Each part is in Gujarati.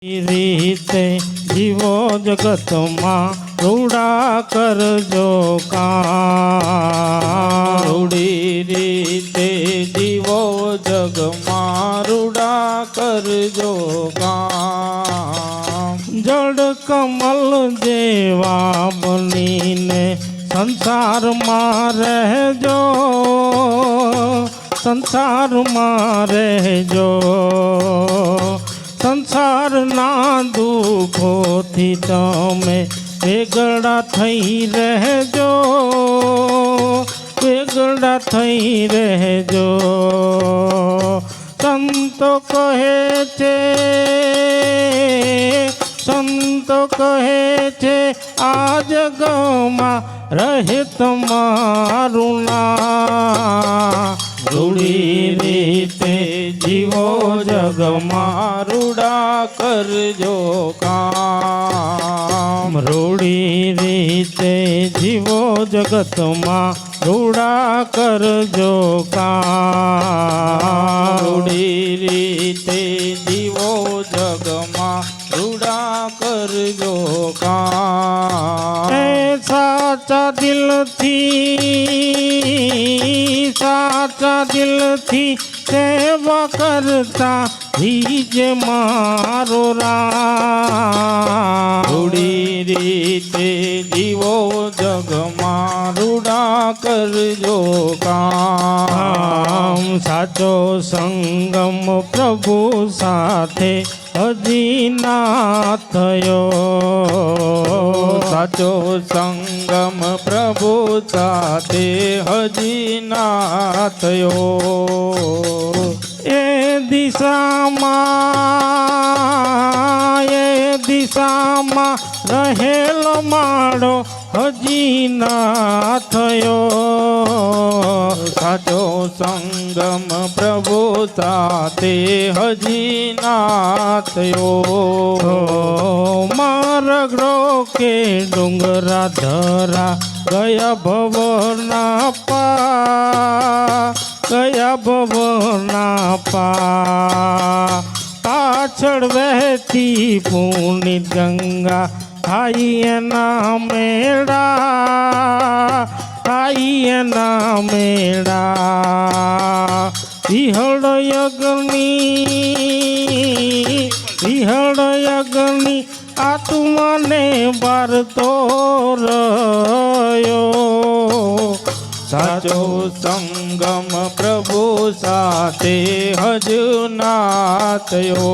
રીતે જીવો જગતમાં રૂડા કરજો કામ। રૂડી રીતે જીવો જગમાં રૂડા કરજો કામ। જડ કમલ જેવા બનીને સંસારમાં રહેજો, સંસારમાં રહેજો। સંસારના દુઃખોથી તમે વેગળા થઈ રહેજો, વેગળા થઈ રહેજો। સંતો કહે છે, સંતો કહે છે આ જગમાં રહે તમારું નામ। રૂડી રીતે જીવો જગમાં રૂડા કરજો કામ। રૂડી રીતે જીવો જગતમાં રૂડા કરજો કામ। રૂડી રીતે જીવો જગમાં રૂડા કરજો કામ। એ સાચા દિલથી, સાચા દિલથી સેવા કરતા રીજ મારો રામ। રૂડી રીતે જીવો જગમાં રૂડા કરજો કામ। સાચો સંગમ પ્રભુ સાથે હજી ના થયો। સાચો સંગમ પ્રભુ સાથે હજી ના થયો। એ દિશામાં રહેલો માળો હજી ના થયો। સાચો સંગમ પ્રભુ સાથે હજી ના થયો। માર્ગો કે ડુંગરા ધરા ગયા ભવના પા, ગયા ભવના પા। પાછળ વહેતી પુનિત ગંગા થાય એના મેળા, થાય એના મેળા। વિહળ યજ્ઞની આત્માને બારતો રહ્યો। સાચો સંગમ પ્રભુ સાથે હજ ના થયો।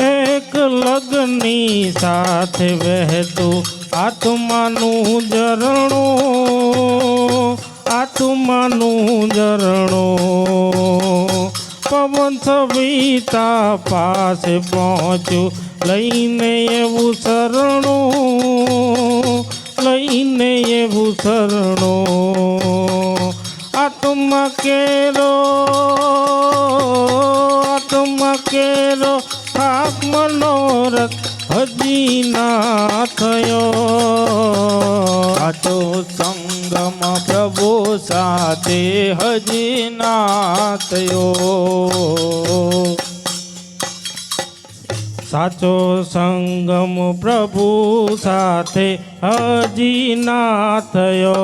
એક લગની સાથે વહેતું આત્માનું ઝરણું, આત્માનું ઝરણું। પવન સવિતા પાસે પહોંચ્યું લઈને એવું શરણું, લઈને એવું શરણું। આત્મા કેરો, આત્મા કેરો થાક મનોરથ હજી ના થયો। સાચો સંગમ પ્રભુ સાથે હજી ના થયો। સાચો સંગમ પ્રભુ સાથે હજી ના થયો।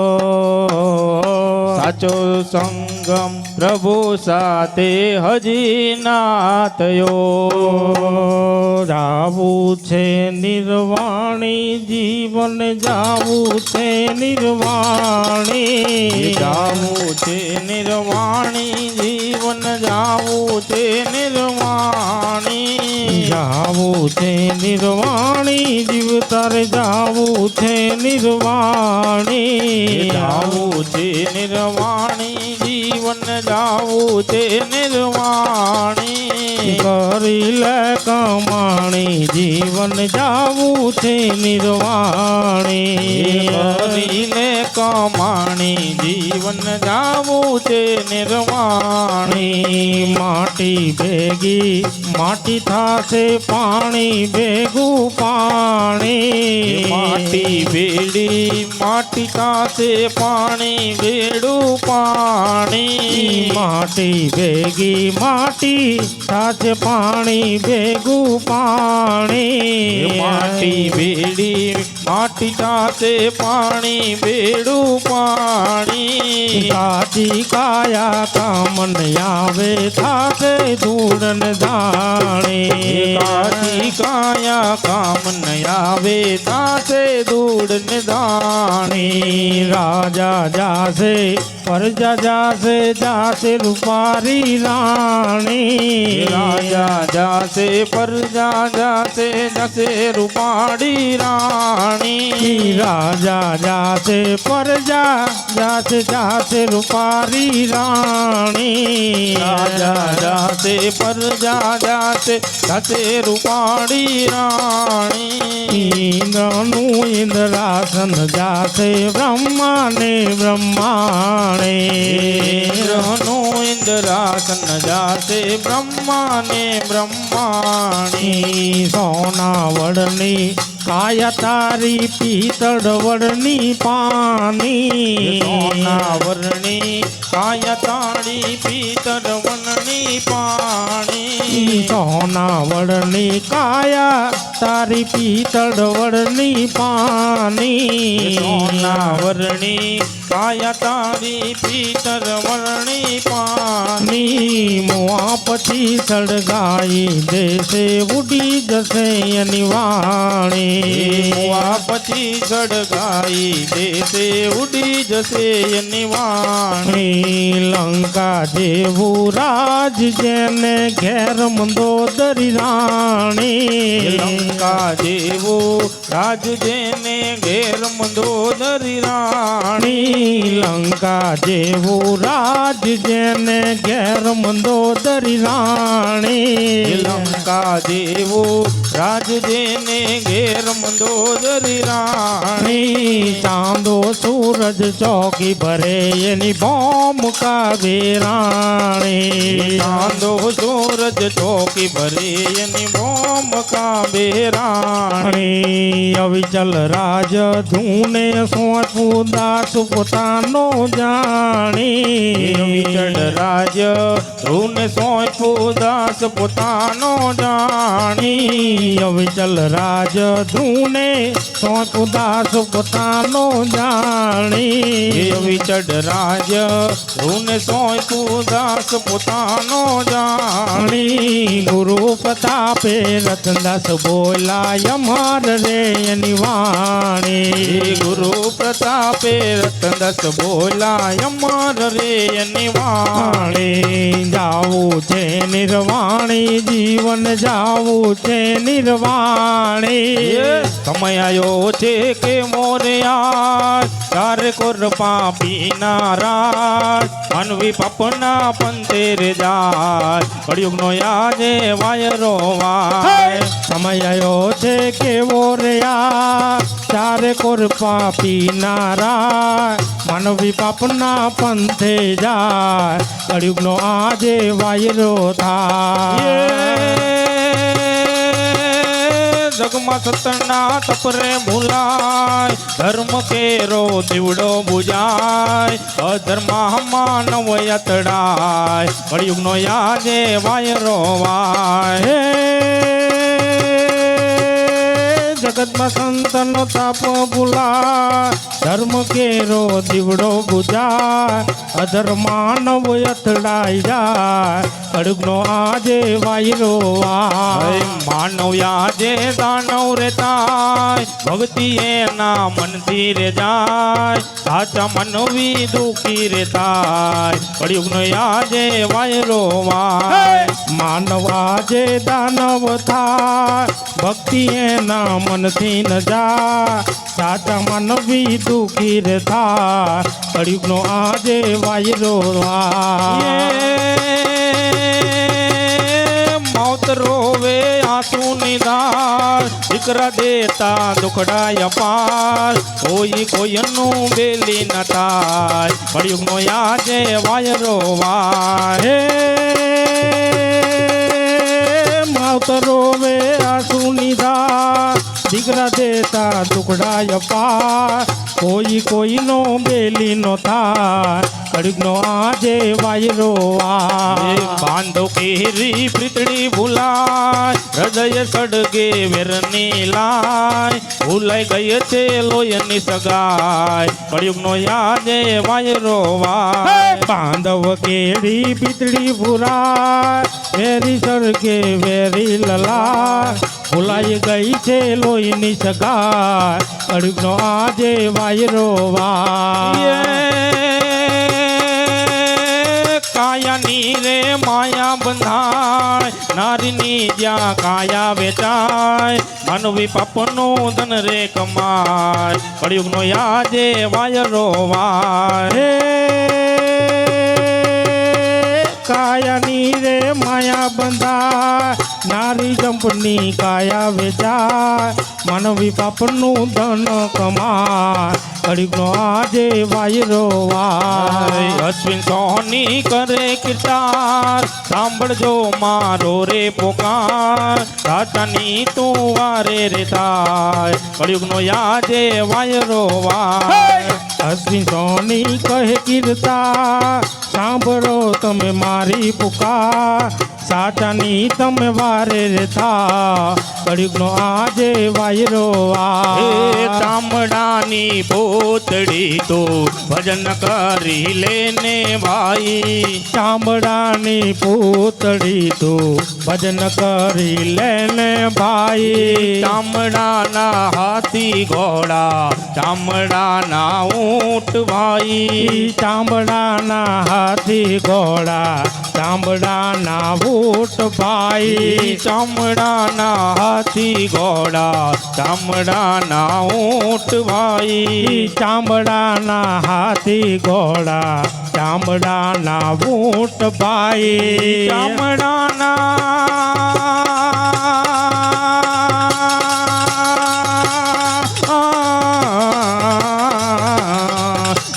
સાચો સંગમ પ્રભુ સાથે હજી ના થયો। જાવું છે નિર્વાણી જીવન, જાવું છે નિર્વાણી, જાવું છે નિર્વાણી જીવન, જાવું છે નિર્વાણી। જાવું છે નિર્વાણી જીવ તારે જાવું છે નિર્વાણી। જાવું છે નિર્વાણી જીવન, જાવું છે નિર્વાણી। કરી લે કમાણી, નિર્વાણી જીવન જાવું છે નિર્વાણી કરી લે કમાણી જીવન જાવું છે નિર્વાણી માટી ભેગી માટી થાશે પાણી ભેગું પાણી માટી ભેડી માટી કાશે પાણી ભેડું પાણી માટી ભેગી માટી થાશે પાણી ભેગું પાણી માટી ભેડી માટી કાશે પાણી ભેડું પાણી કાચી કાયા કામન આવે થાશે ધૂળન દાણી કાચી કાયા કામ ન આવે તાસે ધૂળ ને દાણી રાજા જાશે પ્રજા જાશે જાશે રૂપારી રાણી રાજા જાશે પ્રજા જાશે જશે રૂપાડી રાણી રાજા જાશે પ્રજા જાશે જાશે રૂપારી રાણી રાજા જાશે પ્રજા જાશે જશે રૂપાડી રાણી ઇન્દ્રનું ઇન્દ્રાસન જાશે બ્રહ્માને બ્રહ્માણે ઇન્દ્રનું ઇન્દ્રાસન જાશે બ્રહ્માને બ્રહ્માણી સોના વડની કાયા તારી પિત્તળ વડની પાની સોના વર્ણી કાયા તાળી પિત્તળ વનની પાણી સોના વડની કાયા તારી પિત્તળ વડની પાની સોના વર્ણી કાયા તાળી પિત્તળ વનની પાણી મુઆ પછી સળગાઈ દેશે ઉડી જશે એની વાણી મુઆ પછી સળગાઈ દેશે ઉડી જશે એની વાણી લંકા જેવું રાજ જેને ઘેર મંદોદરી રાણી લંકા જેવો રાજ જેને ઘેર મંદોદરી રાણી લંકા જેવું રાજ જેને ઘેર મંદોદરી રાણી લંકા જેવો રાજ જેને ઘેર મંદોદરી રાણી ચાંદો સૂરજ ચોકી ભરે એની બોમ કાવે રાણી ચાંદો સૂરજ ચોકી ભરે એની બોમ કાબે રાણી અવિચલ રાજ ધૂને સોંપું દાસ પોતાનો જાણી વિચડ રાજ ધ્રુને સોંપું દાસ પોતાનો જાણી અવિચલ રાજ ધૂને સોંપું દાસ પોતાનો જાણી વિચડ રાજ ધ્રુને સોંપું દાસ પોતાનો જાણી ગુરુ પ્રતાપે રતનદાસ બોલાય અમર રે એની વાણી ગુરુ પ્રતાપે રતનદાસ બોલાય અમર રે એની વાણી જાવું છે નિર્વાણી જીવન જાવું છે નિર્વાણી સમય આવ્યો છે કે મોરયા તારે કોર પાપી નારાજ માનવી પાપના પંથે રે જાય કળિયુગનો યાજે વાયરો વાય સમય આવ્યો છે કેવો રે ચારે કોર પાપી નારાય માનવી પાપના પંથે જાય કળિયુગનો આજે વાયરો થાય જગમાં સતના તપરે ભૂલાય ધર્મ કેરો દીવડો બુજાય અધર્મમાં નવ યતડાય કળિયુગનો યાજે વાયરો વાય જગતમાં સંતનો તાપ ભૂલાય ધર્મ કેરો દીવડો બુજાય અધર્માનવ અથડાઈ જાય કળિયુગનો આજે વાયરો વાય માનવ યાજે દાનવ રે તાય ભક્તિ એના મનથી રે જાય સાચા મનવી દુખી રે તાય કળિયુગનો યાજે વાયરો વાય માનવ આજે દાનવ થાય ભક્તિ એના મનથી ન જાય સાચા માનવી દુખી રે થાય કળિયુગનો આજે વાયરો મોત રોવે આંસુ નિધાર દીકરા દેતા દુખડાય પાર કોઈ કોઈનું બેલી ન થાય કળિયુગનો આજે વાયરો વાર હે માવતરો વે આંસુ નિધા દીકરા દેતા દુખડાય પાર કોઈનો બેલી નો થાય કળિયુગનો આજે વાયરો વાર બાંધો કેરી પ્રીતડી ભૂલાય હૃદય સડગે વેરની લાય ભૂલાઈ ગઈ છે લોયની સગાય કળિયુગનો આજે વાયરો વાર બાંધવ કેડી પીતળી ભૂરાય વેરી સરગે વેરી લલા ભૂલાઈ ગઈ છે લોહીની સગાય કળિયુગનો આજે વાયરો વાર કાયાની રે માયા બંધાય નારીની જ્યાં કાયા વેચાય માનવી પાપનું ધન રે કમાય કળિયુગનો આજે વાયરો વાર હે કાયાની રે માયા બંધાય નારી જંપની કાયા વેચાય માનવી પાપનું ધન કમાય કળિયુગનો આજે વાયરો વાર અશ્વિન સોની કરે કિરદાર સાંભળજો મારો રે પોકાર રાજાની તું વારે રે થાય કળિયુગનો આજે વાયરો વાર અશ્વિન સોની કહે કીર્તા સાંભળો તમે મારી પુકાર સાચાની તમે વારે રે થા કળિયુગનો આજે વાયરો હે વાર ચામડાની પોતડી તો ભજન કરી લેને ભાઈ ચામડાની પૂતળી તો ભજન કરી લેને ભાઈ ચામડાના હાથી ઘોડા ચામડાના ઊંટ ભાઈ ચામડાના હાથી ઘોડા ચામડાના ઊંટ ભાઈ ચામડાના હાથી ઘોડા ચામડાના ઊંટ ભાઈ ચામડાના હાથી ઘોડા ચામડાના ઊંટ ભાઈ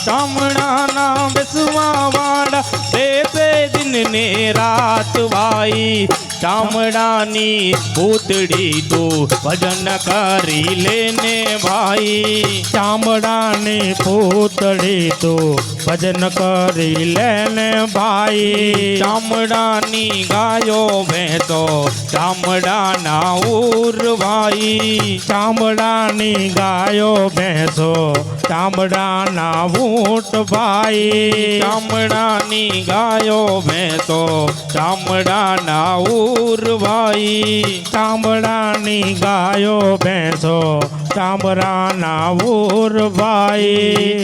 ચામડાના બેસવા વાળા બેસે દિન ને રાત ભાઈ ચામડાની પૂતળી તો ભજન કરી લેને ભાઈ ચામડાની પૂતળી તો ભજન કરી લેને ભાઈ ચામડાની ગાયો ભેંસો ચામડાના ઉર ભાઈ ચામડાની ગાયો ભેંસો ચામડાના ઊંટ ભાઈ ચામડાની ગાયો ભેંસો ચામડાના ઉર ભાઈ ચામડાની ગાયો ભેંસો ચામડાના ઊર ભાઈ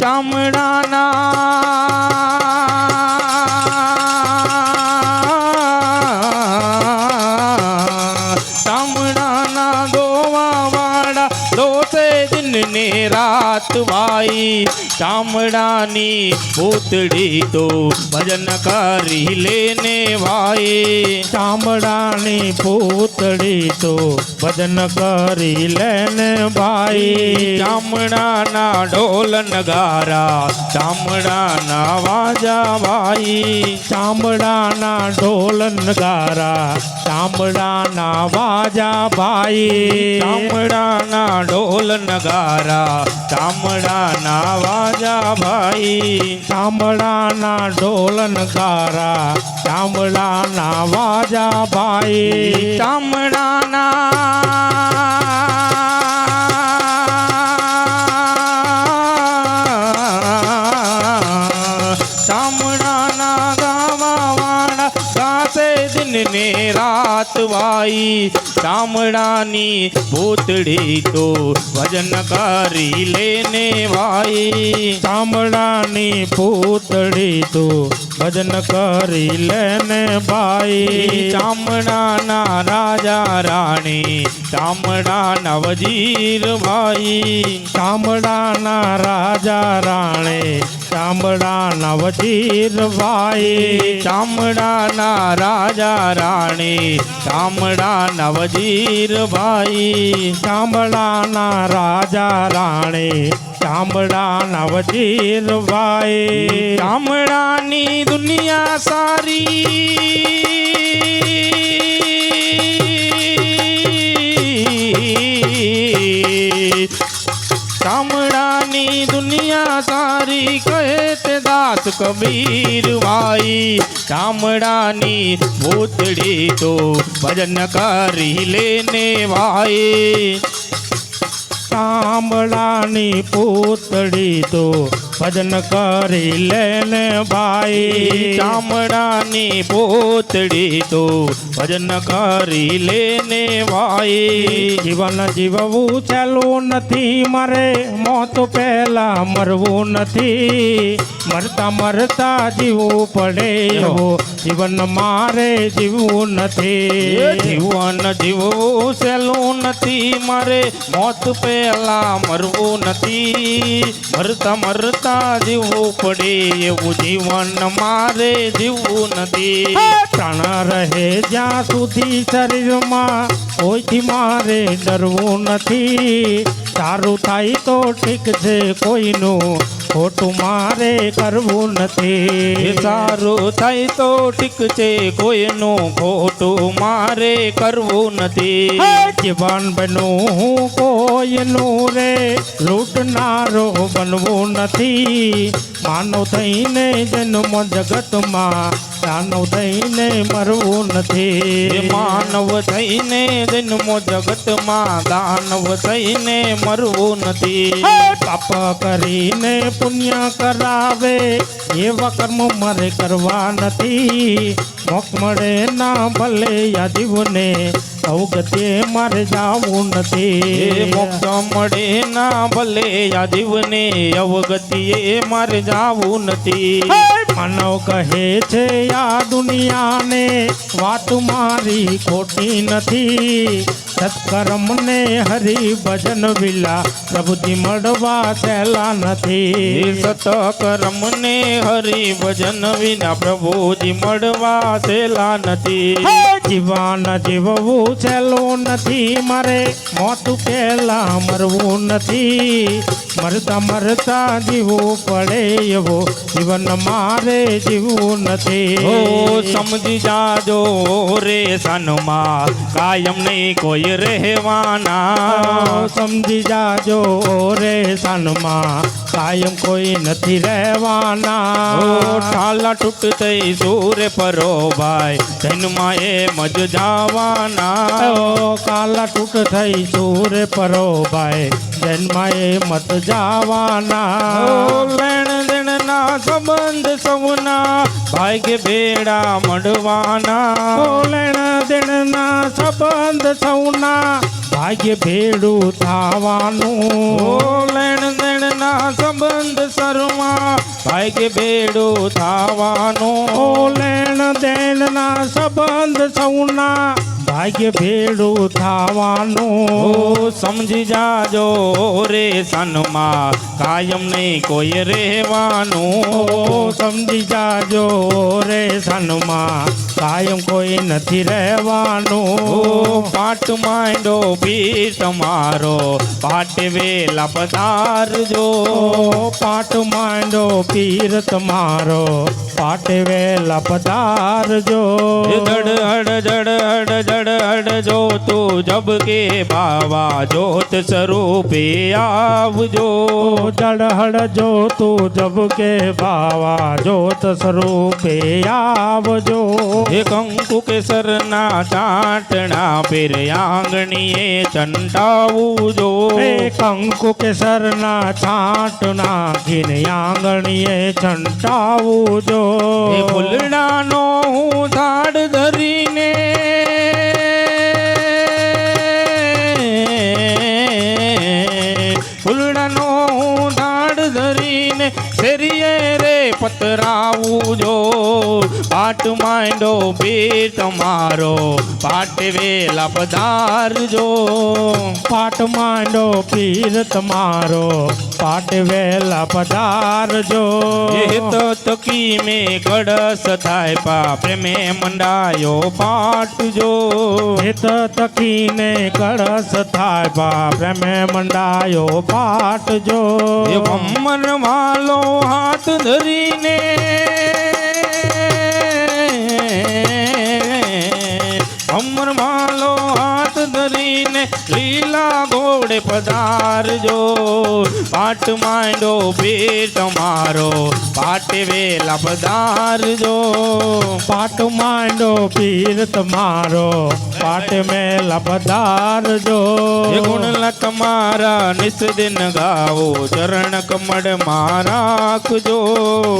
ચામડાના દોવા વાળા દોસે દિન ને રાત ભાઈ ચામડાની પૂતળી તો ભજન કરી લેને ભાઈ ચામડાની પૂતળી તો ભજન કરી લેને ભાઈ ચામડાના ઢોલ નગારા ચામડાના વાજા ભાઈ ચામડાના ઢોલ નગારા ચામડાના વાજા ભાઈ ચામડાના ઢોલ નગારા ચામડાના વાજા ભાઈ ચામડાના ઢોલ નગારા ચામડાના વાજા ભાઈ ચામડાના ગાવા વાળા ગાસે દિન ને રાત ભાઈ ચામડાની પૂતળી તો ભજન કરી લેને ભાઈ ચામડાની પૂતળી તો ભજન કરી લેને ભાઈ ચામડાના રાજા રાણી ચામડાના વજીર ભાઈ ચામડાના રાજા રાણે ચામડાના વજીરભાઈ ચામડાના રાજા રાણી ચામડાના વજીરભાઈ ચામડાના રાજા રાણી ચામડાના વજીરભાઈ ચામડાની દુનિયા સારી ચામડાની દુનિયા સારી કહે તે દાસ કબીર ભાઈ ચામડાની ભૂતડી તો ભજન કરી લેને ભાઈ ચામડાની પૂતળી તો ભજન કરી લેને ભાઈ ચામડાની પોતડી તો ભજન કરી લેને ભાઈ જીવન જીવવું સહેલું નથી મારે મોત પહેલા મરવું નથી મરતા મરતા જીવવું પડે એવું જીવન મારે જીવવું નથી જીવન જીવવું સહેલું નથી મારે મોત પહેલા મરવું નથી મરતા મરતા જીવવું પડે એવું જીવન મારે જીવવું નથી પ્રાણ રહે જ્યાં સુધી શરીરમાં કોઈથી મારે ડરવું નથી સારું થાય તો ઠીક છે કોઈનું ખોટું મારે કરવું નથી સારું થાય તો ઠીક છે કોઈનું ખોટું મારે કરવું નથી જીવન બનું હું કોઈનું રે લૂંટનારો બનવું નથી માનવ થઈને જન્મ જગતમાં દાનવ થઈને મરવું નથી માનવ થઈને જન્મો જગતમાં દાનવ થઈને મરવું નથી પાપ કરીને પુણ્ય કરાવે એવા કર્મ મારે કરવા નથી મોક્ષ મળે ના ભલે આ જીવને અવગતે મારે જાવું નથી મોક્ષ મળે ના ભલે આ જીવને અવગતિએ મારે જાવું નથી માનવ કહે છે આ દુનિયાને વાત મારી ખોટી નથી સત્કર્મને હરિ ભજન વિલા પ્રભુજી મળવા સહેલા નથી સતકર્મને હરિ ભજન વિના પ્રભુજી મળવા સહેલા નથી જીવન જીવવું સહેલું નથી મારે મોત પહેલા મરવું નથી મરતા મરતા જીવવું પડે એવું જીવન મારે જીવવું નથી સમજી જાજો રે સનમાં કાયમ નહીં કોઈ રહેવાના સમજી જાજો રે સનમાં કાયમ કોઈ નથી રહેવાના ઠાલા તૂટ થઈ સૂરે પરો ભાઈ જન્મમાં એ મજ જવાના કાલા તૂટ થઈ સૂરે પરો ભાઈ જન્માએ મત જવાના લેણ દેણ ના સંબંધ સૌના ભાગ્ય ભેડા મળવાના લેણ દેણ ના સંબંધ સૌના ભાગ્ય ભેડું થવાનું લેણ દેણ ના સંબંધ સરમાં ભાગ્ય ભેડું થવાનું લેણ દેણ ના સંબંધ સૌના ભાગ્ય ભેડું થવાનું સમજી જાજો રે સનમાં કાયમ નહીં કોઈ રહેવાનું સમજી જાજો રે સનમાં કાયમ કોઈ નથી રહેવાનું પાટ માંડો પીર તમારો પાટ વેલા પધારજો પાટ માંડો પીર તમારો પાટ વેલા પધારજો જડ હડ જડ હડ જડ હડ જો તું જબ કે બાવા જોત સ્વરૂપે આવજો જડહડ જો તું જબ કે બાવા જોત સ્વરૂપે આવજો કંકુ કેસરના ચાટણા પેર આંગણીએ ચંટાવું જો કંકુ કેસરના છાંટ નાખીને આંગણીએ છંટાવું જો ફૂલડાનો હું ઝાડ ધરીને ફૂલડાનો હું ઝાડ ધરીને શેરીએ રે પતરાવું જો પાટ માંડો પીર તમારો પાટ વેલા પધારજો પાટ માંડો પીર તમારો પાટ વેલા પધારજો હિત તકી મેં કળશ થાય પા પ્રેમે મંડાયો પાટજો હિત તકીને કળશ થાય બા પ્રેમે મંડાયો પાટજો એ ભમર વાલો હાથ ધરીને ભમર વાલો હાથ ધરીને લીલા ઘોડે પધારજો પાટ માંડો પીર તમારો પાટે વેલા પધારજો પાટ માંડો પીર તમારો પાટ મેલા પધારજો એ ગુણલા તમારા નિસ દિન ગાવો ચરણ કમળ માં રાખજો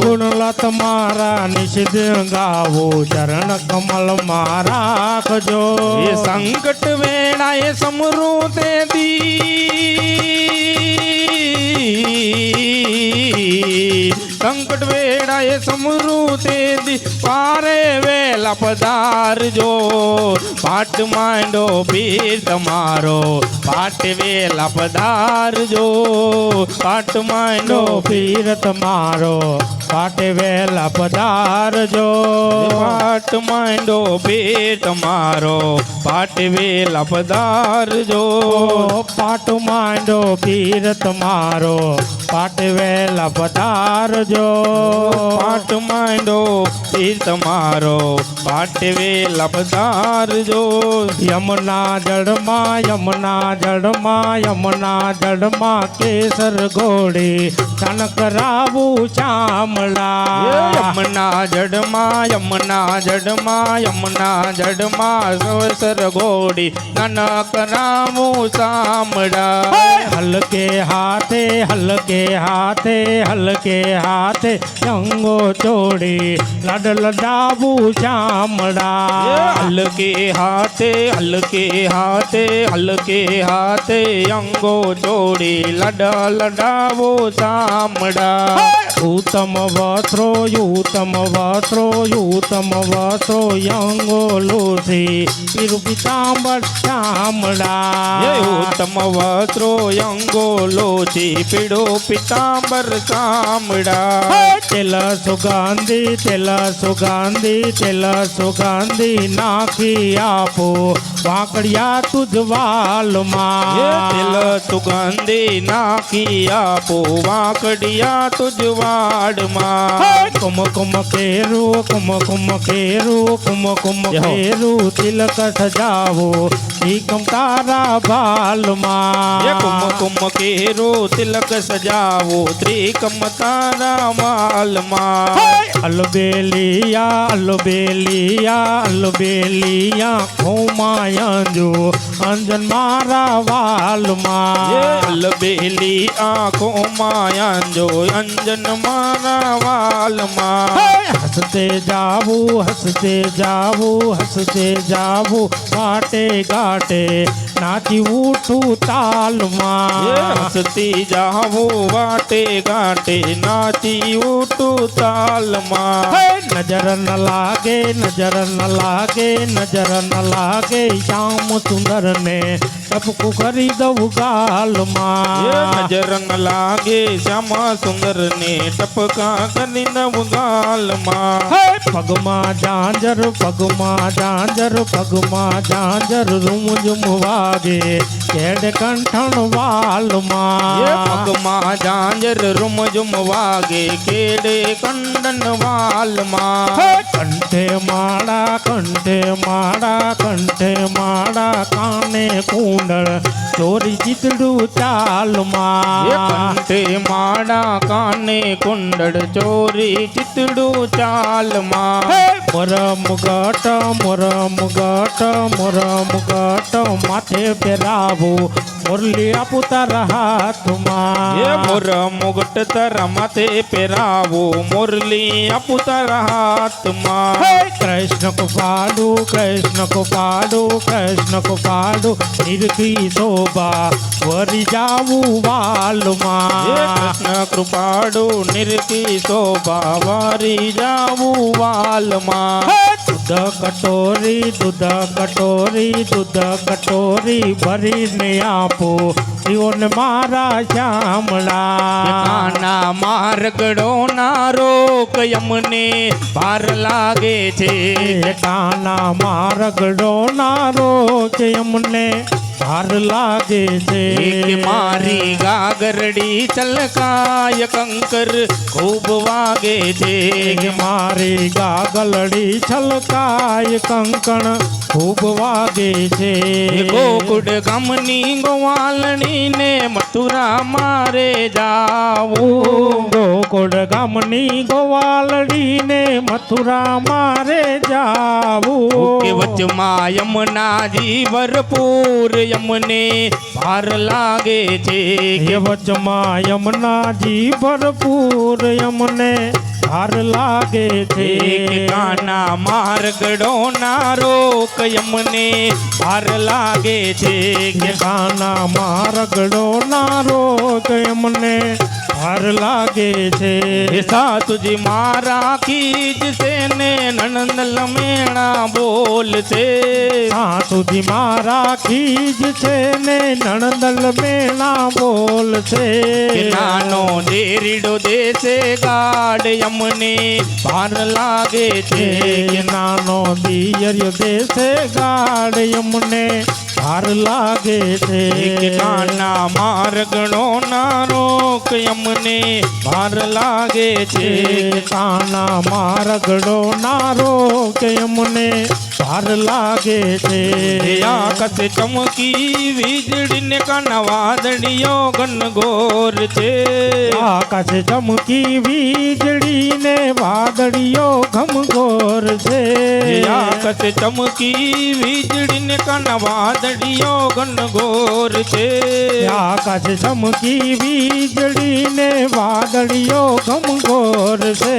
ગુણલા તમારા નિષિદ્ધ ગાવો ચરણ કમલ માં રાખજો એ સંકટ વેળાએ સમૃદ્ધિ સંકટ વેળાએ સમૃદ્ધિ પારે વેલા પધારજો પાટ માંડો પીર તમારો પાટ વેલા પધારજો પાટ માંડો પીર તમારો પાટ વેલા પધારજો પાટ માંડો પીર તમારો પાટ વેલા પધારજો પાટ માંડો પીર તમારો પાટ વેલા પધારજો પાટ માંડો પીર તમારો પાટ વેલા પધારજો યમુના જળમાં કેસર ઘોડી તન કરાવું શામળા યમુના જડમાં સવસર ઘોડી નન કરાવું સામડા હલકે હાથે અંગો ચોડી લડ લડાવું શામળા હલકે હાથે અંગો જોડી લડાવો સામડા ઉત્તમ વસ્ત્રો અંગો લોસી પીરુ પિતાંબર શામળા ઉત્તમ વસ્ત્રો અંગો લોચી પીડો પિતાંબર સામડા તેલ સુગંધી નાખી આપો વાંકડિયા તુજ વાલમાં તેલ સુગંધી નાખી આપો વાંકડિયા તુજ વાડમાં કુમકુમ કેરું તિલક સજાવો એકમ તારા ભાલમાં કુમકુમ કેરો તિલક સજાવો ત્રિકમ તારા માલમાં અલબેલિયા ખોમાયંજો અંજન મારા વાલમાં અલબેલી આંખોમાં અંજો અંજન મારા વાલમાં હસતે જાવું ઘાટે ઘાટે નાચી ઉઠું તાલમાં હસતી જાવો વાટે ગાટે નાચી ઉઠું તાલમાં નજર ન લાગે શ્યામ સુંદર ને ટપકું કરી દઉં ગાલમાં નજર ન લાગે શ્યામા સુંદર ને ટપકા કરી દઉં ગાલમાં પગમાં ઝાંઝર રૂમ ઝુમ વાગે કેડ કંઠણ વાલમાં પગમાં ઝાંઝર રૂમ ઝુમ વાગે કેડે કંડન વાલમાં કંઠે માળા કાને કુંડળ ચોરી ચિતડું ચાલમાં કંઠે માળા કાને કુંડળ ચોરી ચિતડું ચાલમાં મોરમગટ માથે પહેરાવું મુરલી આપું તારા હાથમાં મોર મુગટ તારા માથે પહેરાવો મુરલી આપું તારા હાથમાં કૃષ્ણ કો પાડું નિરખી શોભા વરી જાવું વાલમાં કૃષ્ણ કૃપાડુ નિરકી શોભા મારી જાવું વાલમાં દૂધ કટોરી ભરીને આપો જીવન મારા શ્યામળા. કાના મારગડો ના રોક યમને ભાર લાગે છે. કાના મારગડો ના રોક અમને ભાર લાગે છે. કે મારી ગાગરડી ચલકાય કંકર ખૂબ વાગે છે. કે મારી ગાગલડી છલકાય કંકણ ખૂબ વાગે છે. ગોકુળ ગામની ગોવાલણી ને મથુરા મારે જાવું. ગોકુળ ગામની ગોવાલડી ને મથુરા મારે જાવું. કે વચમાં યમુનાજી ભરપૂર યમને ભાર લાગે છે. કે વચમાં યમુનાજી ભરપૂર યમને ભાર લાગે છે. કે કાના મારગડો ના રોક યમને ભાર લાગે છે. કે કાના મારગડો ના રોક યમને ભાર લાગે છે. સાતુજી મારા ખીજ છે ને નણંદ લમેણા બોલ છે. સાતુજી મારા ખીજ છે ને નણંદલ મેણા બોલ છે. કે નાનો દેરીડો દેશે ગાડ યમને ભાર લાગે છે. કે નાનો દિયર્યો દેશે ગાડ યમને ભાર લાગે છે. કે કાના મારગણો ના રોક યમને ભાર લાગે છે. કે કાના મારગડો ના રોક યમને ભાર લાગે છે. આકાશ ચમકી વીજળી ને કાના વાદળીઓ ઘનઘોર છે. આકાશ ચમકી વીજળી ને વાદળીઓ ઘમઘોર છે. આકાશ ચમકી વીજળી ને કાના વાદળીઓ ઘનઘોર છે. આકાશ ચમકી વીજળી ને વાદળીઓ ઘમઘોર છે.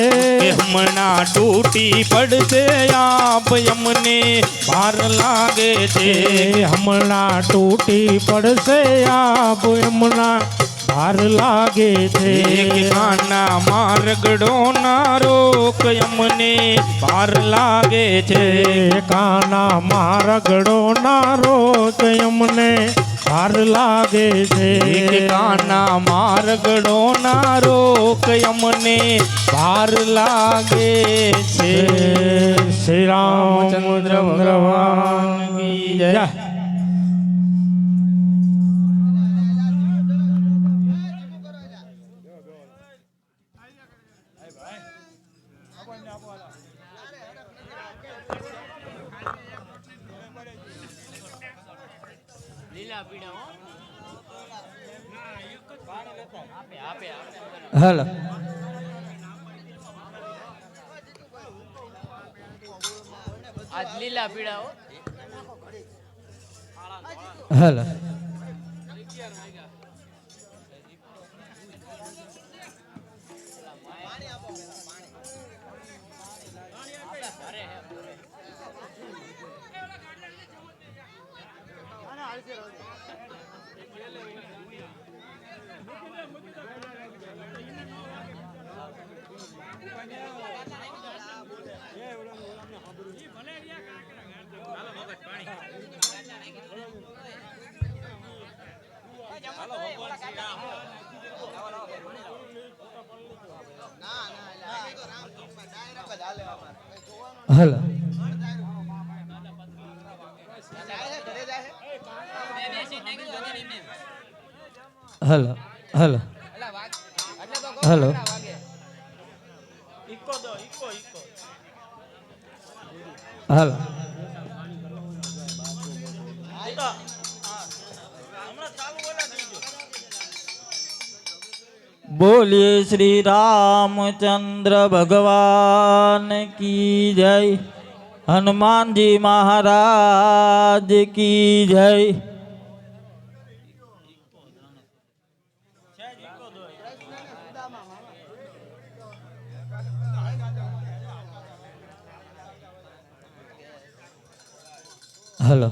હમણાં તૂટી પડશે આપ યમને ભાર લાગે છે. હમણાં તૂટી પડશે આપ હમણાં ભાર લાગે છે. કાના મારગડો ના રોક યમને ભાર લાગે છે. કાના મારગડો ના રોક અમને ભાર લાગે છે. કાના મારગડો ના રોક યમને ભાર લાગે છે. શ્રી રામચંદ્ર ભગવાન કી જય. હેલો આજ લીલા પીળા hello hello hello hello hello hello બોલીએ શ્રી રામચંદ્ર ભગવાન કી જય. હનુમાનજી મહારાજ કી જય. હેલો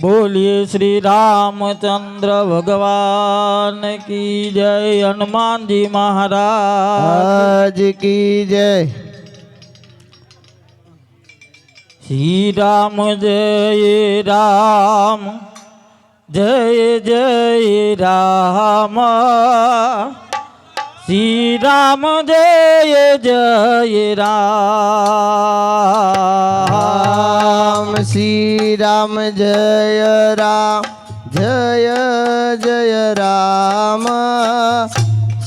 बोलिए श्री रामचंद्र भगवान की जय। हनुमान जी महाराज आज की जय। श्री राम जय राम जय जय राम। श्री राम जय जय राम। श्री राम जय राम जय जय राम।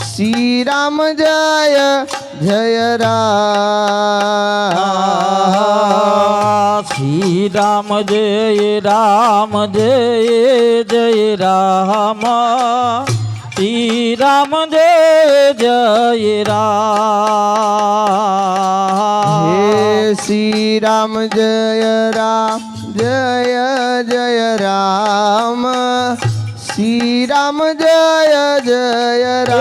श्री राम जय जय राम। श्री राम जय राम जय जय राम। श्री राम जय जय राम। हे श्री राम जय राम जय जय राम। श्री राम जय जय राम।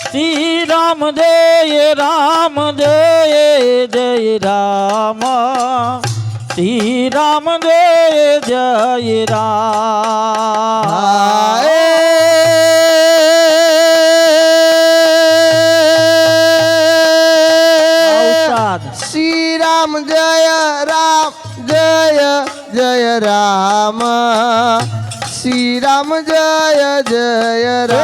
श्री राम जय राम जय जय राम। श्री राम जय जय राम। श्री राम जय राम जय जय राम। श्री राम जय जय राम।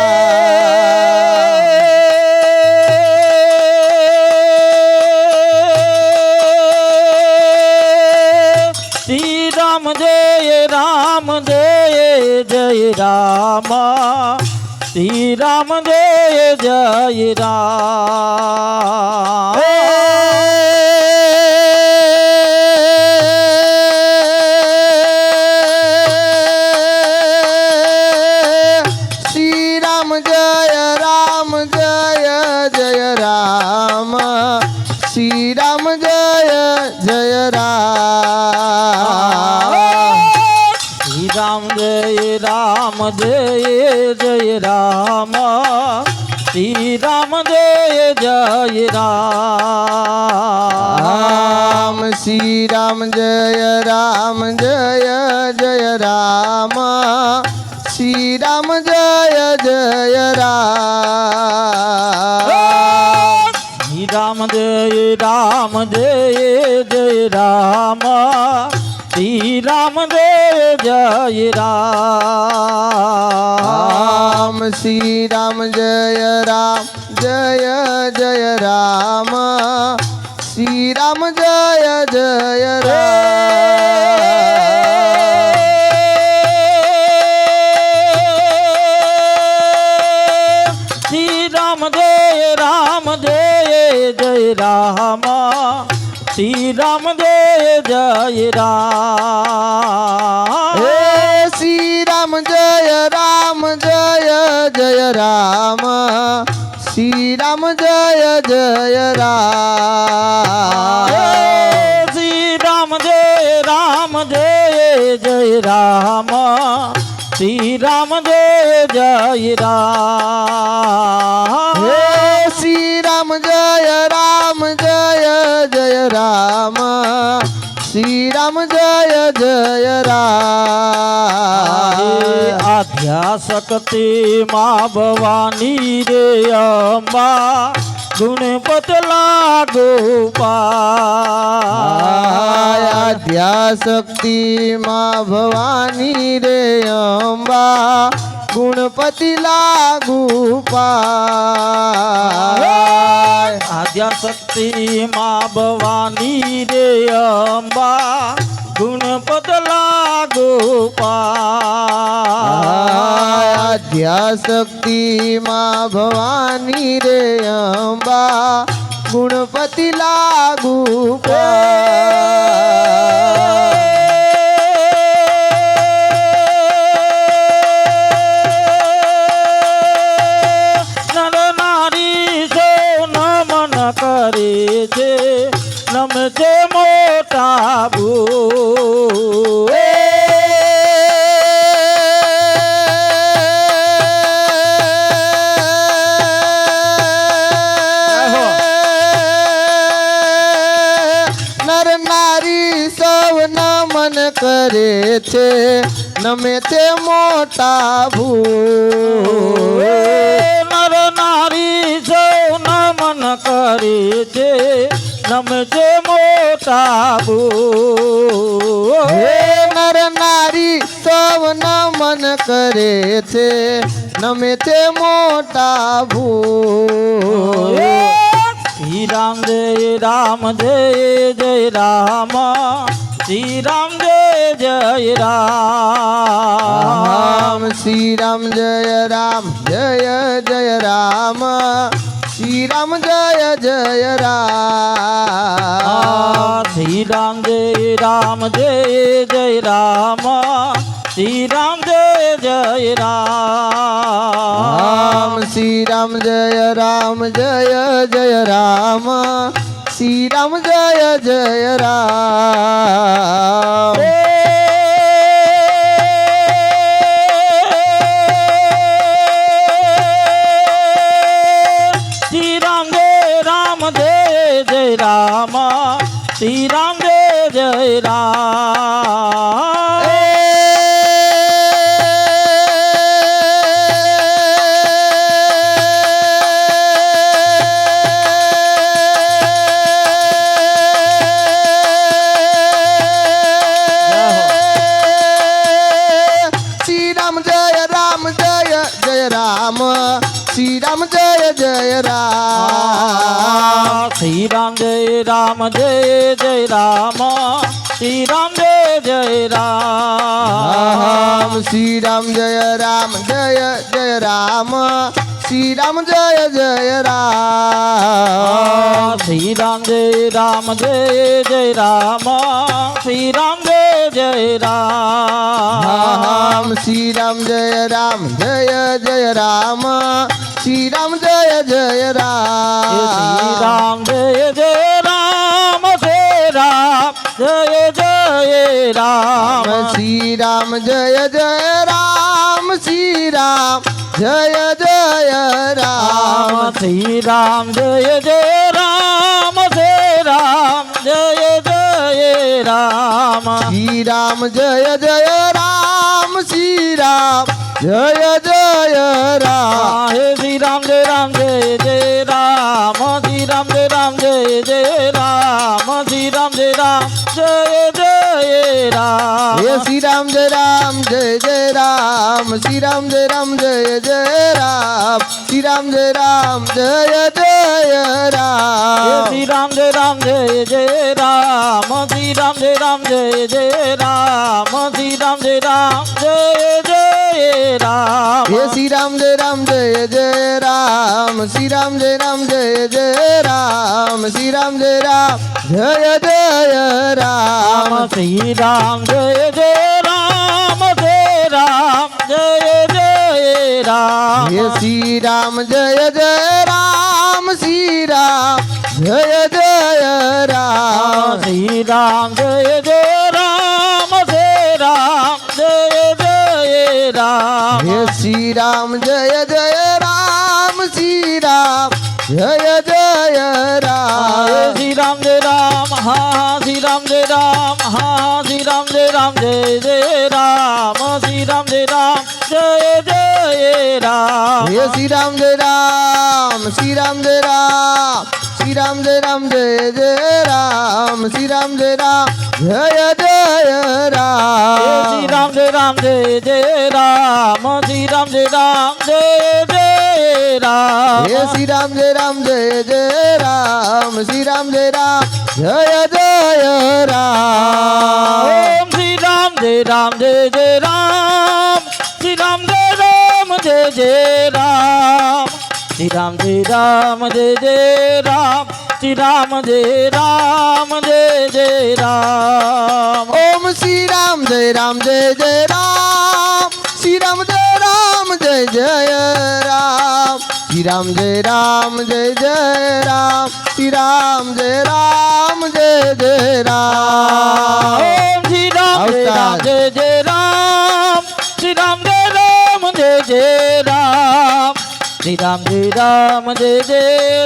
श्री राम जय राम जय जय राम। श्री राम जय जय राम। श्री राम जय राम जय जय राम। श्री राम जय जय राम। श्री राम जय राम जय जय राम। श्री राम जय जय राम। श्री राम जय राम जय जय राम। श्री राम जय जय राम। श्री राम जय राम जय जय राम। श्री राम जय जय राम। श्री राम जय राम जय जय राम। श्री राम जय जय राम। श्री राम जय राम जय जय राम। श्री राम जय जय राम। श्री राम जय राम जय जय राम। श्री राम जय जय राम। श्री राम जय राम जय जय राम। श्री राम जय जय राम। श्री राम जय राम जय जय राम। श्री राम जय जय राम। आद्या शक्ति माँ भवानी रे अम्बा गुणपत लागो आद्या शक्ति माँ भवानी रे अम्बा गुणपति लागू पाय। आद्या शक्ति माँ भवानी रे अम्बा गुणपत लागो पाय। आद्या शक्ति माँ भवानी रे अम्बा गुणपति लागू નર નારી સૌ નમન કરે છે નમજે મોટા ભૂ નર નારી સૌ નમન કરે છે નમે છે મોટા ભૂ નર નારી સૌ નમન કરે છે નમે છે મોટા ભૂ હે નર નારી સૌ નમન કરે છે નમે છે મોટા ભૂ શ્રી રામ જય રામ જય જય રામ શ્રી રામ જય જય રામ શ્રી રામ જય રામ જય જય રામ શ્રી રામ જય જય રામ શ્રી રામ જય રામ જય જય રામ શ્રી રામ જય જય રામ શ્રી રામ જય રામ જય જય રામ શ્રી રામ જય જય રામ શ્રી રામ જય રામ જય જય રામ શ્રી રામ જય જય રામ શ્રી રામ જય જય રામ શ્રી રામ જય રામ જય જય રામ શ્રી રામ જય જય રામ શ્રી રામ જય રામ જય જય રામ શ્રી રામ જય જય રામ શ્રી રામ જય રામ જય જય રામ શ્રી રામ જય જય રામ શ્રી રામ જય રામ જય જય રામ શ્રી રામ જય જય રામ શ્રી રામ જય જય રામ જય રામ જય જય રામ શ્રી રામ જય જય રામ શ્રી રામ જય જય રામ શ્રી રામ જય જય રામ જય રામ જય જય રામ શ્રી રામ જય જય રામ શ્રી રામ જય જય રામ હે શ્રી રામ જય રામ જય જય રામ શ્રી રામ જય રામ જય જય રામ શ્રી રામ જય રામ જય જય રામ હે શ્રી રામ જય રામ જય જય રામ શ્રી રામ જય રામ જય જય રામ શ્રી રામ જય રામ જય જય રામ શ્રી રામ જય રામ જય જય રામ શ્રી રામ જય રામ જય જય રામ શ્રી રામ જય રામ જય જય રામ હે શ્રી રામ જય રામ જય જય રામ શ્રી રામ જય રામ જય જય રામ શ્રી રામ જય રામ જય જય રામ શ્રી રામ જય જય રામ જય રામ જય જય રામ હે શ્રી રામ જય જય રામ શ્રી રામ જય જય રામ શ્રી રામ જય જય રામ જય રામ જય જય રામ હે શ્રી રામ જય જય રામ શ્રી રામ જય જય રામ શ્રી રામ જય રામ હા શ્રી રામ જય રામ હા શ્રી રામ જય રામ જય જય રામ શ્રી રામ જય રામ જય જય રામ હે શ્રી રામ જય રામ શ્રી રામ જય રામ શ્રી રામ જય રામ જય જય રામ શ્રી રામ જય રામ જય જય રામ શ્રી રામ જય રામ જય જય રામ શ્રી રામ જય રામ જય જય રામ હે શ્રી રામ જય રામ જય જય રામ શ્રી રામ જય રામ જય જય રામ ઓમ શ્રી રામ જય રામ જય જય રામ શ્રી રામ જય રામ જય જય રામ શ્રી રામ જય રામ જય જય રામ શ્રી રામ જય રામ જય જય રામ ઓમ શ્રી રામ જય રામ જય જય રામ શ્રી રામ જય રામ જય જય રામ શ્રી રામ જય રામ જય જય રામ શ્રી રામ જય રામ જય જય રામ ઓમ શ્રી રામ જય રામ જય જય રામ શ્રી રામ જય રામ જય જય રામ શ્રી રામ જય રામ જય જય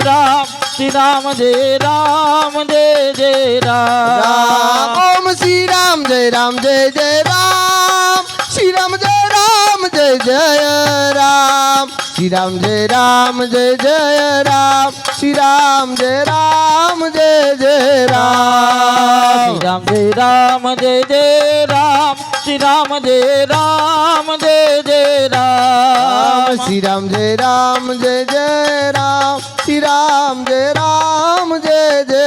રામ શ્રી રામ જય રામ જય જય રામ ઓમ શ્રી રામ જય રામ જય જય રામ શ્રી રામ જય રામ જય જય રામ શ્રી રામ જય રામ જય જય રામ શ્રી રામ જય રામ જય જય રામ શ્રી રામ જય રામ જય જય રામ શ્રી રામ જય રામ જય જય રામ શ્રી રામ જય રામ જય જય રામ શ્રી રામ જય રામ જય જય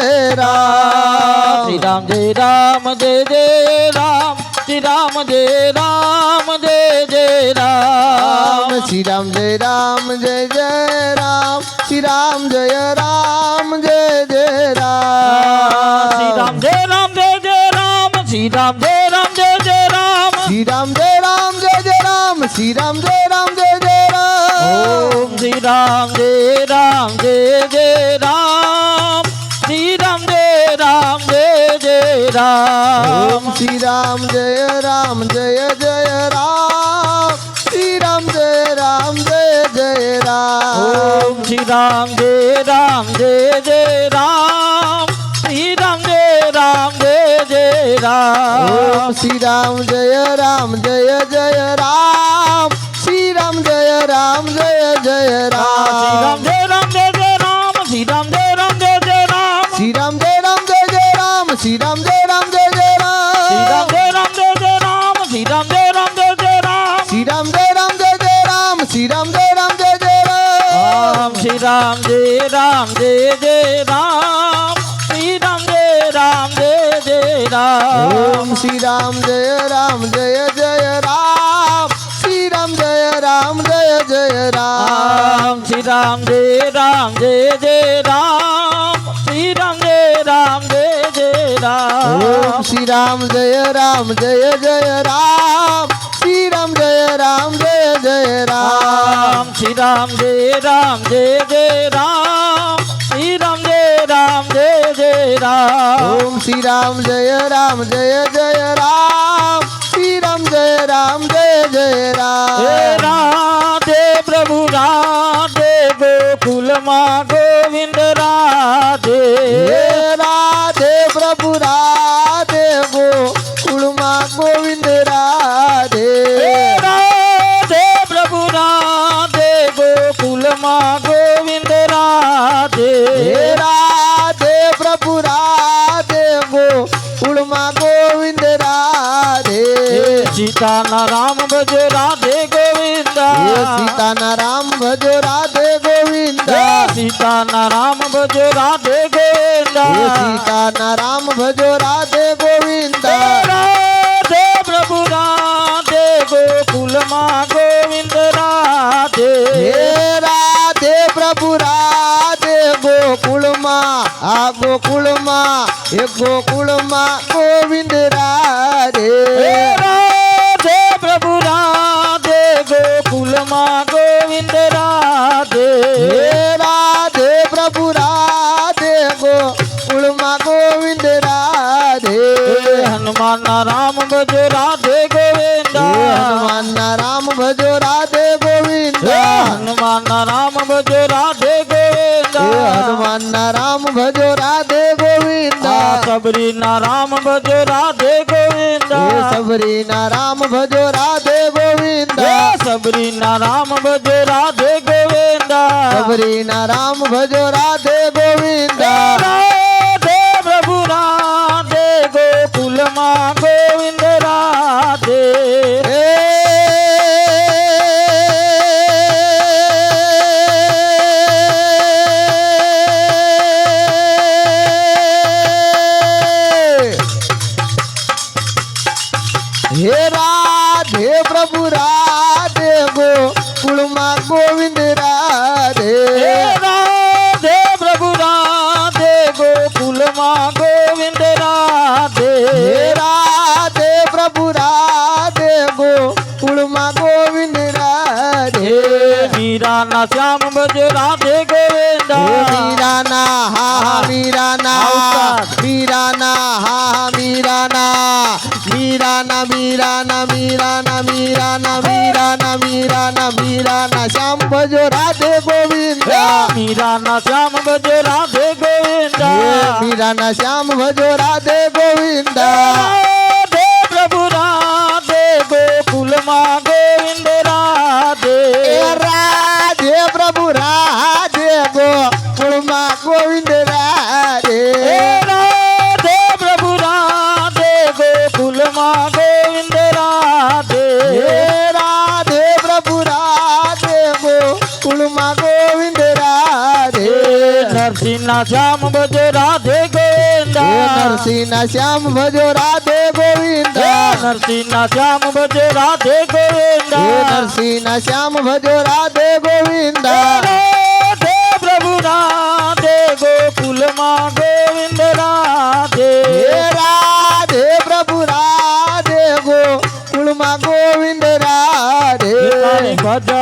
રામ શ્રી રામ જય રામ જય જય રામ શ્રી રામ જય રામ જય જય રામ શ્રી રામ જય રામ જય જય રામ શ્રી રામ જય રામ જય જય રામ શ્રી રામ જય રામ જય જય રામ શ્રી રામ જય રામ જય જય રામ શ્રી રામ જય રામ જય જય રામ શ્રી રામ જય રામ જય જય રામ ઓમ શ્રી રામ જય રામ જય જય રામ શ્રી રામ જય રામ જય જય રામ શ્રી રામ જય રામ જય જય રામ શ્રી રામ જય રામ જય જય રામ ઓમ શ્રી રામ જય રામ જય જય રામ શ્રી રામ જય રામ જય જય રામ શ્રી રામ જય રામ જય જય રામ શ્રી રામ જય રામ જય જય શ્રી રામ રામ જય રામ જય જય રામ શ્રી રામ જય રામ જય જય રામ શ્રી રામ જય રામ જય જય રામ શ્રી રામ જય રામ જય જય રામ શ્રી રામ જય રામ જય જય રામ શ્રી રામ જય રામ જય જય રામ શ્રી રામ જય રામ જય જય રામ શ્રી રામ જય રામ જય જય રામ શ્રી રામ જય રામ જય જય રામ શ્રી રામ જય રામ જય જય રામ શ્રી રામ જય રામ જય જય રામ શ્રી રામ જય રામ જય જય રામ શ્રી રામ જય રામ જય જય રામ શ્રી રામ જય રામ જય જય રામ શ્રી રામ જય રામ જય જય રામ શ્રી રામ જય રામ જય જય રામ શ્રી રામ જય રામ જય જય રામ શ્રી રામ જય રામ જય જય રામ શ્રી રામ જય રામ જય જય હે રામ રાધે પ્રભુ રાધે ગોકુલમાં ગોવિંદ રાધે હે રાધે પ્રભુ રાધે ગોકુળમાં ગોવિંદ રાધે હે રાધે પ્રભુ રાધે ગોકુલમાં ગોવિંદ રાધે હે રાધે પ્રભુ રાધે ગોકુળમાં ગોવિંદ રાધે સીતાના રામ ભજ રાધે ગોવિંદ હે સીતાના રામ ભજો રાધે ગોવિંદ સીતાના રામ ભજ રાધે ગોવિંદ હે સીતાના રામ ભજો રાધે ગોવિંદ રાધે પ્રભુ રાધે ગોકુલમાં ગોવિંદ રાધે હે રાધે પ્રભુ રાધે ગોકુળમાં આ ગોકુળમાં હે ગોકુળમાં ગોવિંદ રાધે હે રાધે પ્રભુ રાધે ગોકુલમાં ગોવિંદ રાધે હે રાધે પ્રભુ રાધે ગોકુળમાં ગોવિંદ રાધે હનુમાનના રામ ભજ રાધે ગોવિંદ હે હનુમાનના રામ ભજો રાધે ગોવિંદ હનુમાનના રામ ભજ રાધે ગોવિંદ હે હનુમાનના રામ ભજો રાધે ગોવિંદ સબરીના રામ ભજ રાધે ગોવિંદ હે સબરીના રામ ભજો રાધે ગોવિંદ સબરીના રામ ભજ રાધે ગોવિંદ સબરીના રામ ભજો રાધે ગોવિંદ રાધે પ્રભુ રાધે ગોકુલમાં ગોવિંદ રાધે હે હે રાધે પ્રભુ રાધે ગોકુળમાં ગોવિંદ રાધે રાધે પ્રભુ રાધે ગોકુલમાં ગોવિંદ રાધે હે રાધે પ્રભુ રાધે ગોકુળમાં ગોવિંદ રાધે મીરાના શ્યામ ભજ રાધે ગોવિંદ હે મીરાના હા હા મીરાના આવતા. મીરાના હા હા મીરાના મીરાના મીરાના મીરાના મીરાના મીરાના મીરાના મીરાના શ્યામ ભજો રાધે ગોવિંદા મીરાના શ્યામ ભજો રાધે ગોવિંદા મીરાના શ્યામ ભજો રાધે ગોવિંદા રાધે પ્રભુ રાધે ગોકુલમાં ગોવિંદ રાધે રાધે પ્રભુ રાધે ગોકુળમાં ગોવિંદ રાધે રાધે પ્રભુ રાધે ગોકુલમાં ગોવિંદ રાધે રાધે પ્રભુ રાધે ગોકુળમાં ગોવિંદ રાધે નરસિંહના શ્યામ ભજો રાધે ગોવિંદા નરસિંહના શ્યામ ભજો રાધે ગોવિંદા નરસિંહના શ્યામ ભજો રાધે ગોવિંદા નરસિંહના શ્યામ ભજો રાધે ગોવિંદા રાધે પ્રભુ રાધે ગોકુલમાં ગોવિંદ રાધે રાધે પ્રભુ રાધે ગોકુળમાં ગોવિંદ રાધે તારી ભજન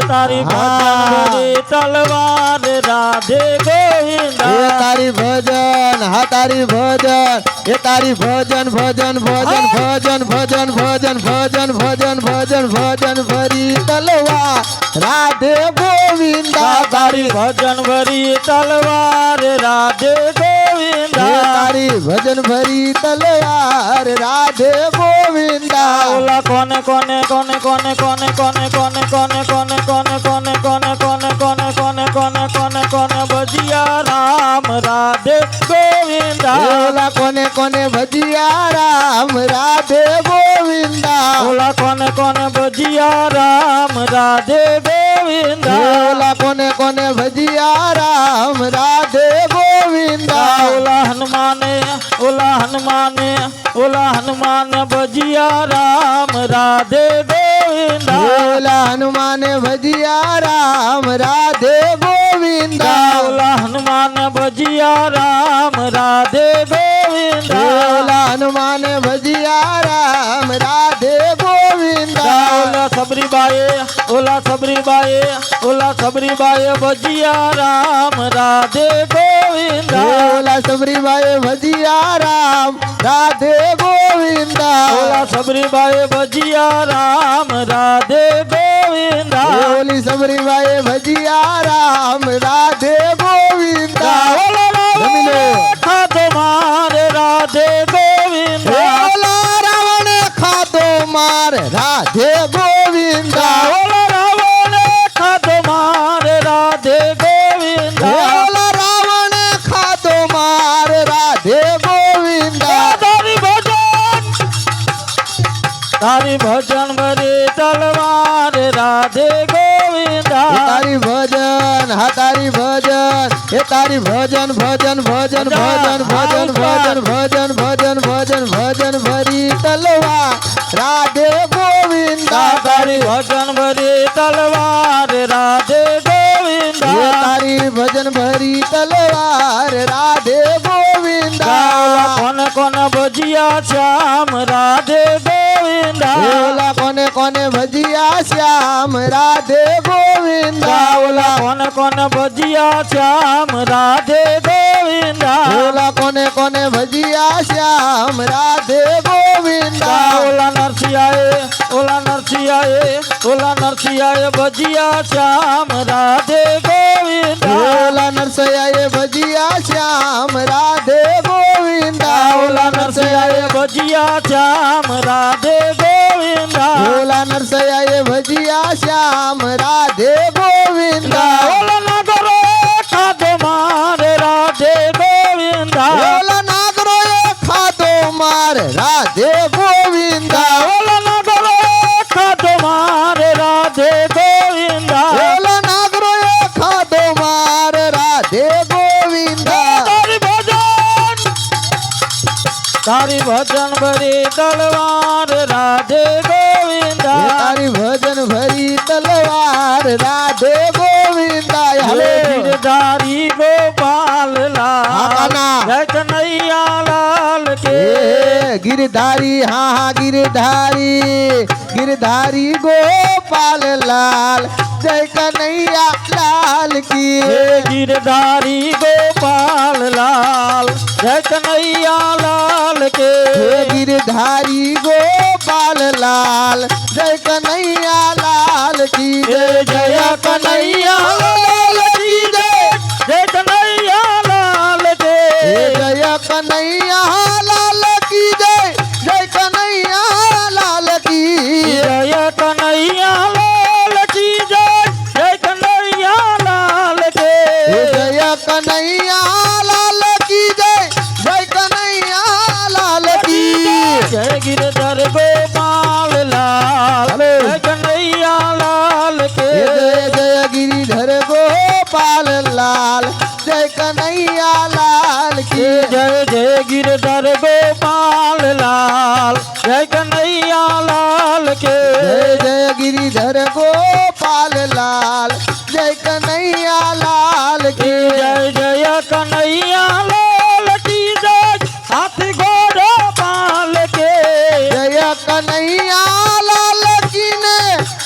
તારી ભજન તલવાર રાધે ગોવિંદા તારી ભજન હા તારી ભજન એ તારી ભજન ભજન ભજન ભજન ભજન ભજન ભજન ભજન ભજન ભજન ભરી તલવાર રાધે ગોવિંદા તારી ભજન ભરી તલવાર રાધે ગોવિંદા તારી ભજન ભરી તલવાર રાધે ગોવિંદા ઓલા કોને કોને કોને કોને કોને કોને કોને કોને કોને કોને કોને કોને કોને કોને કોને કોને કોને કોને ભજિયા રામ રાધે ગોવિંદા ઓલા કોને કોને ભજિયા રામ રાધે ગોવિંદા ઓલા કોને કોને ભજિયા રામ રાધે ગોવિંદા ઓલા કોને કોને ભજિયા રામ રાધે ગોવિંદા ઓલા હનુમાને ભજિયા રામ રાધે ગોવિંદા ઓલા હનુમાને ભજિયા રામ રાધે ગોવિંદા ઓલા હનુમાન ભજિયા રામ રાધે ગોવિંદા ઓલા હનુમાને ભજિયા રામ રાધે ગોવિંદા ઓલા સબરીબાએ ભજિયા રામ રાધે ગોવિંદા ઓલા સબરીબાએ ભજિયા રામ રાધે ગોવિંદા ઓલા સબરીબાએ ભજિયા રામ રાધે ગોવિંદા ઓલી સબરીબાએ ભજિયા રામ રાધે ગોવિંદા જમી લો. ખાધો મારે રાધે ગોવિંદા ઓલા રાવણે ખાધો માર રાધે ગોવિંદા ઓલા રાવણે ખાધો મારે રાધે ગોવિંદા ઓલા રાવણે ખાધો માર રાધે ગોવિંદા તારી ભજન ભરી તલવાર રાધે ગોવિંદા તારી ભજન હા તારી ભજન એ તારી ભજન ભજન ભજન ભજન ભજન ભજન ભજન ભજન ભજન ભજન ભરી તલવાર રાધે ગોવિંદા તારી ભજન ભરી તલવાર રાધે ગોવિંદા એ તારી ભજન ભરી તલવાર રાધે ગોવિંદા કોને કોને ભજિયા શ્યામ રાધે ગોવિંદા ઓલા કોને કોને ભજિયા શ્યામ રાધે ગોવિંદા ઓલા કોને કોને ભજિયા શ્યામ રાધે ગોવિંદા ઓલા કોને કોને ભજિયા શ્યામ રાધે ગોવિંદા ઓલા નરસિંહાએ ભજિયા શ્યામ રાધે ગોવિંદા ઓલા નરસૈયાએ ભજિયા શ્યામ રાધે ગોવિંદા ઓલા નરસિંહાએ ભજિયા શ્યામ રાધે ગોવિંદા ઓલા નરસૈયાએ ભજિયા શ્યામ રાધે ગોવિંદા ઓલા નાગરો ખાધો મારે રાધે ગોવિંદા ઓલા નાગરોએ ખાધો માર રાધે ગોવિંદા ઓલા નાગરો ખાધો મારે રાધે ગોવિંદા ઓલા નાગરોએ ખાધો માર રાધે ગોવિંદા તારી ભજન ભરી તલવાર રાધે ગોવિંદા તારી ભજન ભરી તલવાર રાધે ગોવિંદા હાલે ગીરધારી ગોપાલ હા, કાના. લાલ જય કનૈયા લાલ કે એ गिरधारी हाँ हाँ गिरधारी गिरधारी गोपाल लाल जय कन्हैया लाल की हे गिरधारी गोपाल लाल जय कन्हैया लाल के हे गिरधारी गोपाल लाल जय कन्हैया लाल की हे जय कन्हैया लाल की जय जय कन्हैया लाल के हे जय कन्हैया लाल की जय जय कन्हैया लाल की जय कन्हैया लाल की जय जय कन्हैया लाल के हे जय कन्हैया लाल की जय जय कन्हैया लाल की जय गिरधर गोपाल लाल जय कन्हैया लाल के हे जय जय गिरिधर गोपाल लाल जय कन्हैया लाल की जय जय गिरधर गोपाल लाल जय कन्हैया लाल के जय जय गिरिधर गोपाल लाल जय कन्हैया लाल की जय जय कन्हैया लाल की जय हाथी घोड़ा पाल के जय कन्हैया लाल की ने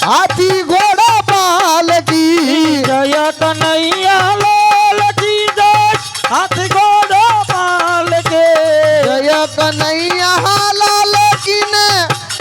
हाथी घोड़ा पाल की जय कन्हैया लाल की जय हाथी घोड़ा पाल के जय कन्हैया लाल की ने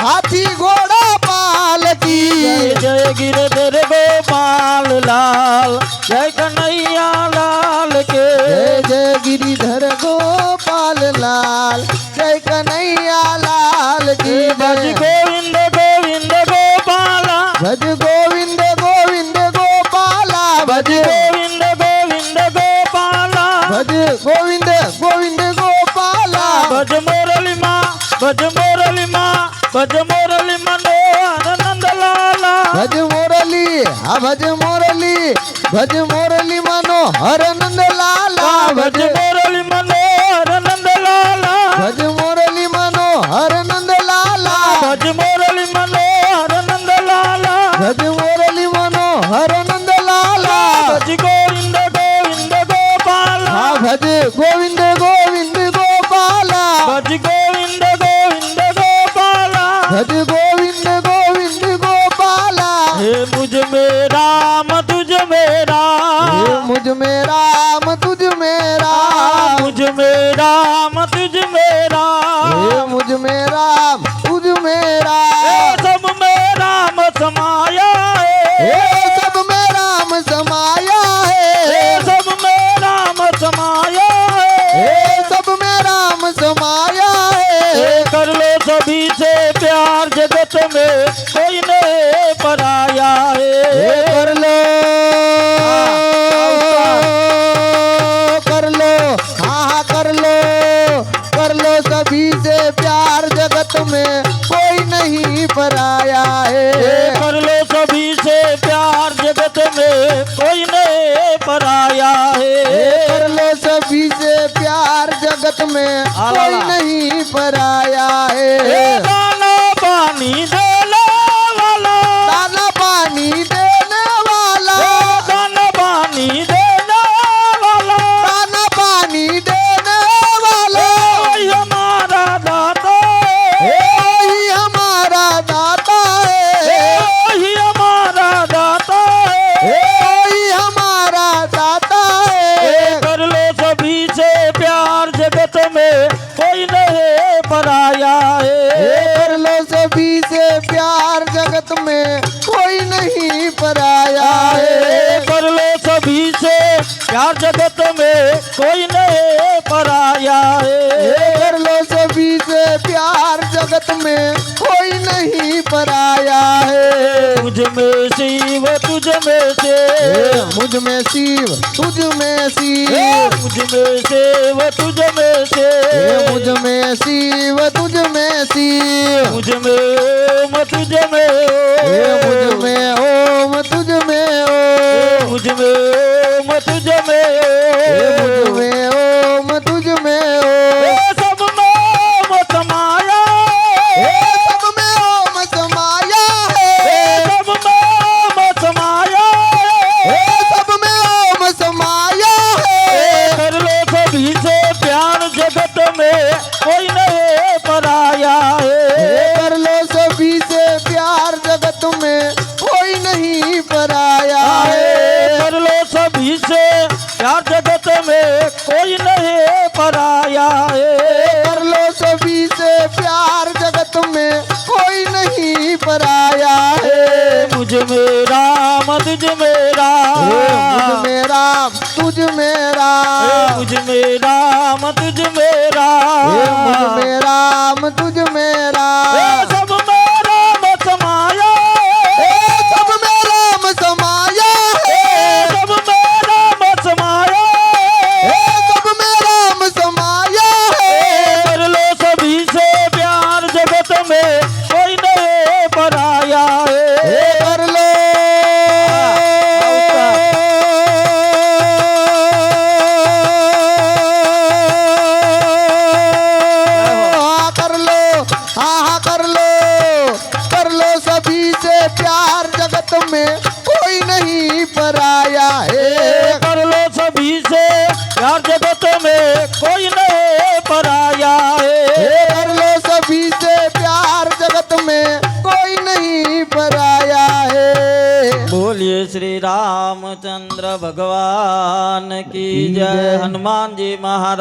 हाथी घोड़ा पाल की जय जय गिरधर गोपाल लाल जय कन्हैया लाल के जय जय गिरिधर गोपाल लाल जय कन्हैया लाल की भज जय गोविंद गोविंद गोपाला भज गोविंद गोविंद गोपाला भज गोविंद गोविंद गोपाला भज गोविंद गोविंद गोपाला भज मुरली माँ भज मुरली माँ भज मुरली मनोहर नंद लाला भज मुरली हा भज मुरली मनोहर नंद लाला भज मुरली मनोहर नंद लाला भज मुरली मनोहर नंद लाला भज मुरली मनोहर नंद लाला भज मुरली मनोहर नंद लाला भज गोविंद गोविंद गोपाला हा भज गोविंद गोविंद गोपाला भज गोविंद गोविंद गोपाला भज गोविंद गोविंद गोपाला हे मुझ में राम तुझ में राम हे मुझ में राम तुझ में राम मुझ में राम तुझ में राम हे मुझ में राम तुझ में हे राम सब में राम समाया हे है सब में राम समाया हे है सब में राम समाया हे है सब में राम समाया है हे कर लो सभी से प्यार जगत में कोई नहीं पराया हे है कर लो हाँ हाँ कर लो सभी से प्यार जगत में कोई नहीं पराया हे है कर लो सभी से प्यार जगत में कोई नहीं पराया हे है कर लो सभी से प्यार जगत में कोई नहीं पराया हे है दाना पानी देने वाला दाना पानी देने वाला दाना पानी देने वाला दाना पानी देने वाला कोई हमारा दाता हे है वही हमारा दाता है कोई हमारा दाता हे है वही हमारा दाता हे है कर लो सभी से प्यार जगत में कोई नहीं पराया हे है कर लो सभी से प्यार जगत में कोई नहीं पराया हे है कर लो सभी से प्यार जगत में कोई नहीं पराया हे है कर लो सभी से प्यार जगत में कोई नहीं पराया है तुझ में शिव तुझ में से हे मुझ में शिव तुझ में शिव मुझ में शिव तुझ में से हे मुझ में शिव तुझ में शिव मुझ में ओम तुझ में हे मुझ में ओम तुझ में ओम मुझ में ओम तुझ में हे मुझ में ओम तुझ में ओम सब में ओम समाया हे सब में ओम समाया है सब में ओम समाया हे सब में ओम समाया है कर लो सभी से प्यार जगत में कोई नहीं परा नहीं पराया है। मुझ में राम तुझ में राम, मुझ में राम तुझ में राम, मुझ में राम तुझ में मुझ राम, में राम तुझ में राम, सब में राम समाया, सब में राम समाया है, सब में राम समाया, सब में राम समाया है। कर लो सभी से प्यार जगत में कोई नहीं पराया है। कर लो कर लो, हाँ कर लो सभी से प्यार जगत में कोई नहीं पराया है। कर लो सभी से प्यार जगत में कोई नहीं पराया है। कर लो सभी से प्यार जगत में कोई नहीं पराया है। बोलिए श्री रामचंद्र भगवान की जय। हनुमान जी महाराज